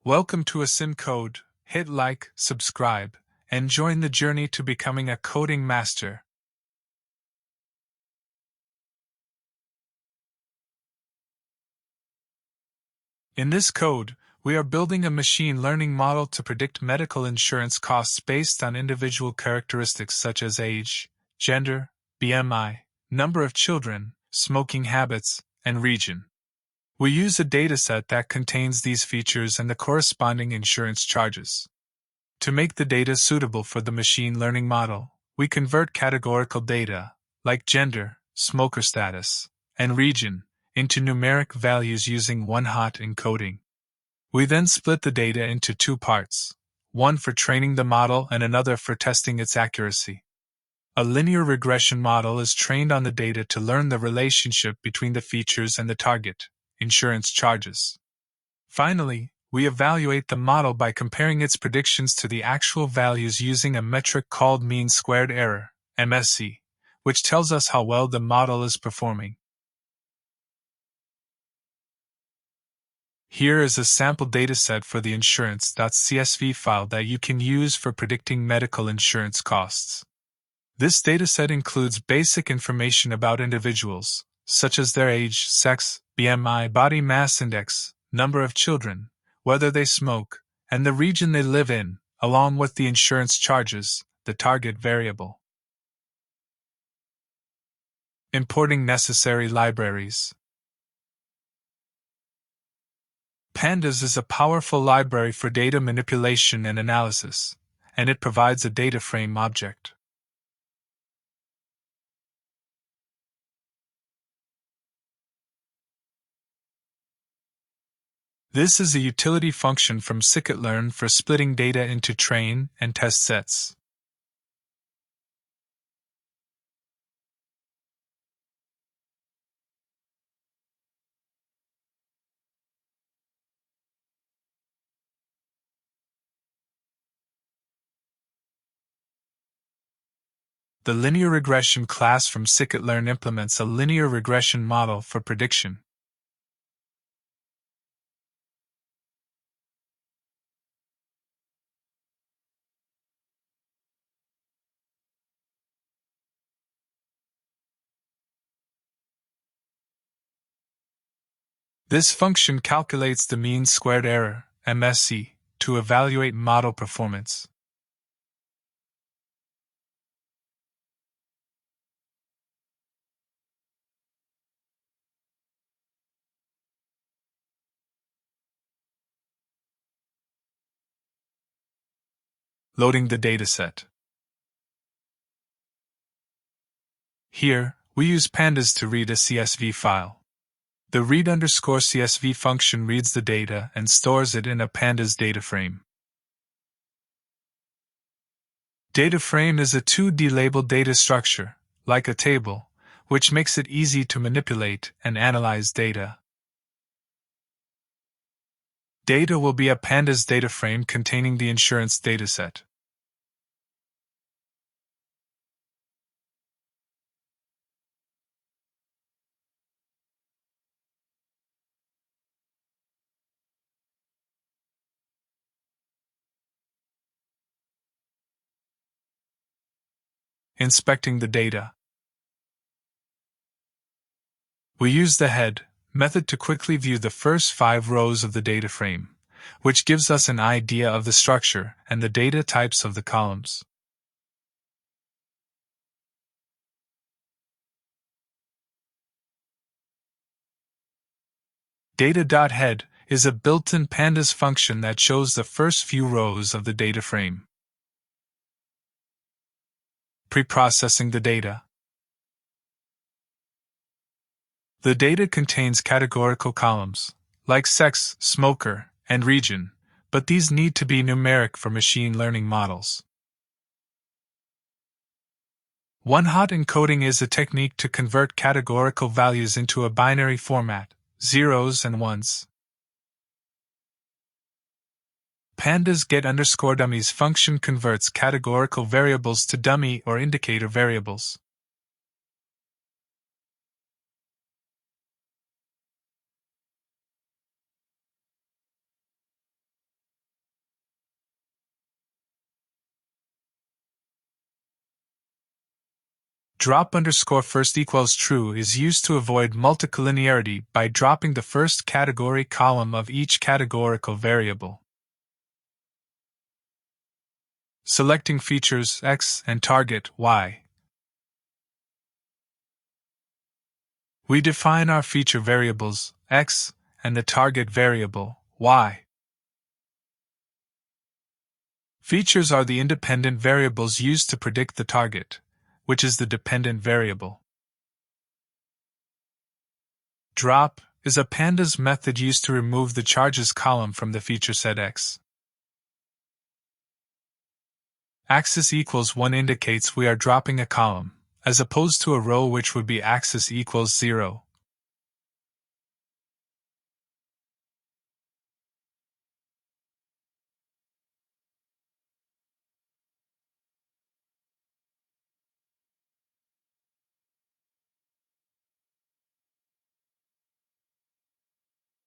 Welcome to Asyn Code. Hit like, subscribe, and join the journey to becoming a coding master. In this code, we are building a machine learning model to predict medical insurance costs based on individual characteristics such as age, gender, BMI, number of children, smoking habits, and region. We use a dataset that contains these features and the corresponding insurance charges. To make the data suitable for the machine learning model, we convert categorical data, like gender, smoker status, and region, into numeric values using one-hot encoding. We then split the data into two parts, one for training the model and another for testing its accuracy. A linear regression model is trained on the data to learn the relationship between the features and the target, insurance charges. Finally, we evaluate the model by comparing its predictions to the actual values using a metric called mean squared error, MSE, which tells us how well the model is performing. Here is a sample dataset for the insurance.csv file that you can use for predicting medical insurance costs. This dataset includes basic information about individuals, such as their age, sex, BMI, body mass index, number of children, whether they smoke, and the region they live in, along with the insurance charges, the target variable. Importing necessary libraries. Pandas is a powerful library for data manipulation and analysis, and it provides a data frame object. This is a utility function from scikit-learn for splitting data into train and test sets. The linear regression class from scikit-learn implements a linear regression model for prediction. This function calculates the mean squared error, MSE, to evaluate model performance. Loading the dataset. Here, we use pandas to read a CSV file. The read_CSV function reads the data and stores it in a pandas data frame. Data frame is a 2D labeled data structure, like a table, which makes it easy to manipulate and analyze data. Data will be a pandas data frame containing the insurance dataset. Inspecting the data. We use the head method to quickly view the first 5 rows of the data frame, which gives us an idea of the structure and the data types of the columns. Data.head is a built-in pandas function that shows the first few rows of the data frame. Pre-processing the data. The data contains categorical columns, like sex, smoker, and region, but these need to be numeric for machine learning models. One-hot encoding is a technique to convert categorical values into a binary format, zeros and ones. Pandas get_dummies function converts categorical variables to dummy or indicator variables. Drop underscore first equals true is used to avoid multicollinearity by dropping the first category column of each categorical variable. Selecting features x and target y. We define our feature variables x and the target variable y. Features are the independent variables used to predict the target, which is the dependent variable. Drop is a pandas method used to remove the charges column from the feature set x. Axis equals 1 indicates we are dropping a column, as opposed to a row which would be axis equals 0.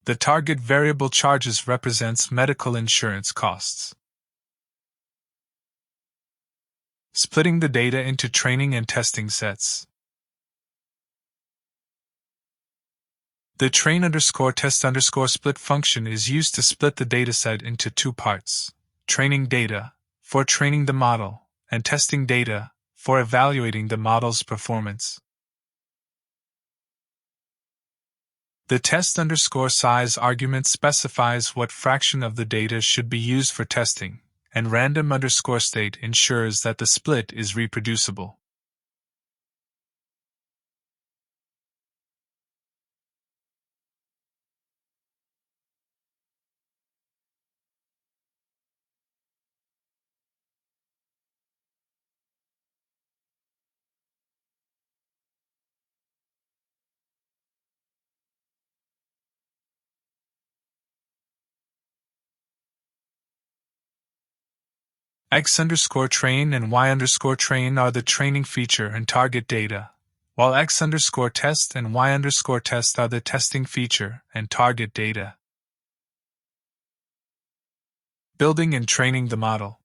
The target variable charges represents medical insurance costs. Splitting the data into training and testing sets. The train_test_split function is used to split the dataset into two parts: training data, for training the model, and testing data, for evaluating the model's performance. The test_size argument specifies what fraction of the data should be used for testing, and random_state ensures that the split is reproducible. X_train and Y_train are the training feature and target data, while X_test and Y_test are the testing feature and target data. Building and training the model.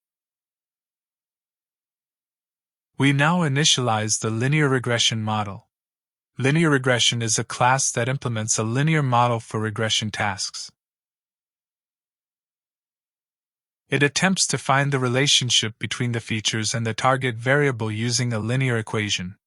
We now initialize the linear regression model. Linear regression is a class that implements a linear model for regression tasks. It attempts to find the relationship between the features and the target variable using a linear equation.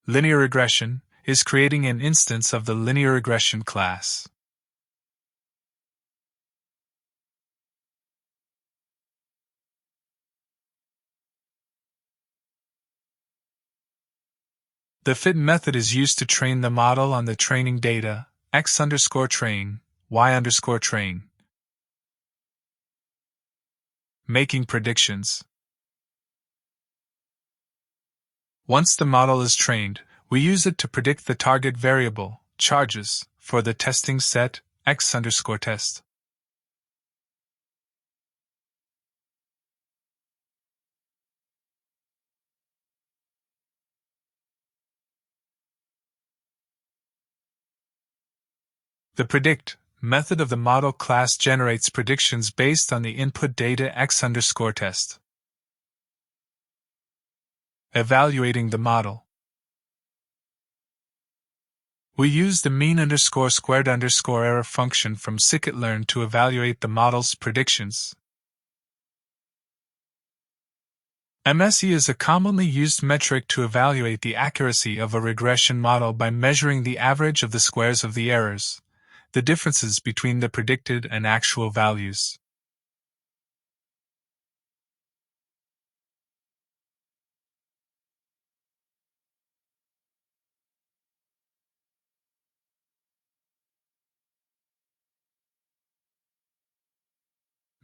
Linear regression is creating an instance of the linear regression class. The fit method is used to train the model on the training data, X_train, Y_train. Making predictions. Once the model is trained, we use it to predict the target variable, charges, for the testing set, X_test. The predict method of the model class generates predictions based on the input data X_test. Evaluating the model. We use the mean_squared_error function from scikit-learn to evaluate the model's predictions. MSE is a commonly used metric to evaluate the accuracy of a regression model by measuring the average of the squares of the errors, the differences between the predicted and actual values.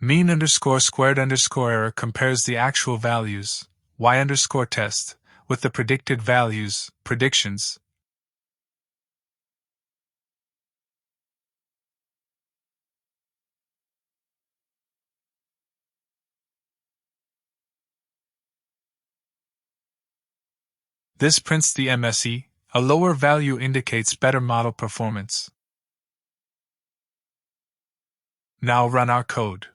Mean_squared_error compares the actual values, Y_test, with the predicted values, predictions. This prints the MSE. A lower value indicates better model performance. Now run our code.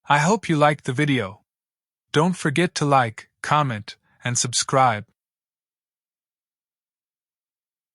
I hope you liked the video. Don't forget to like, comment, and subscribe.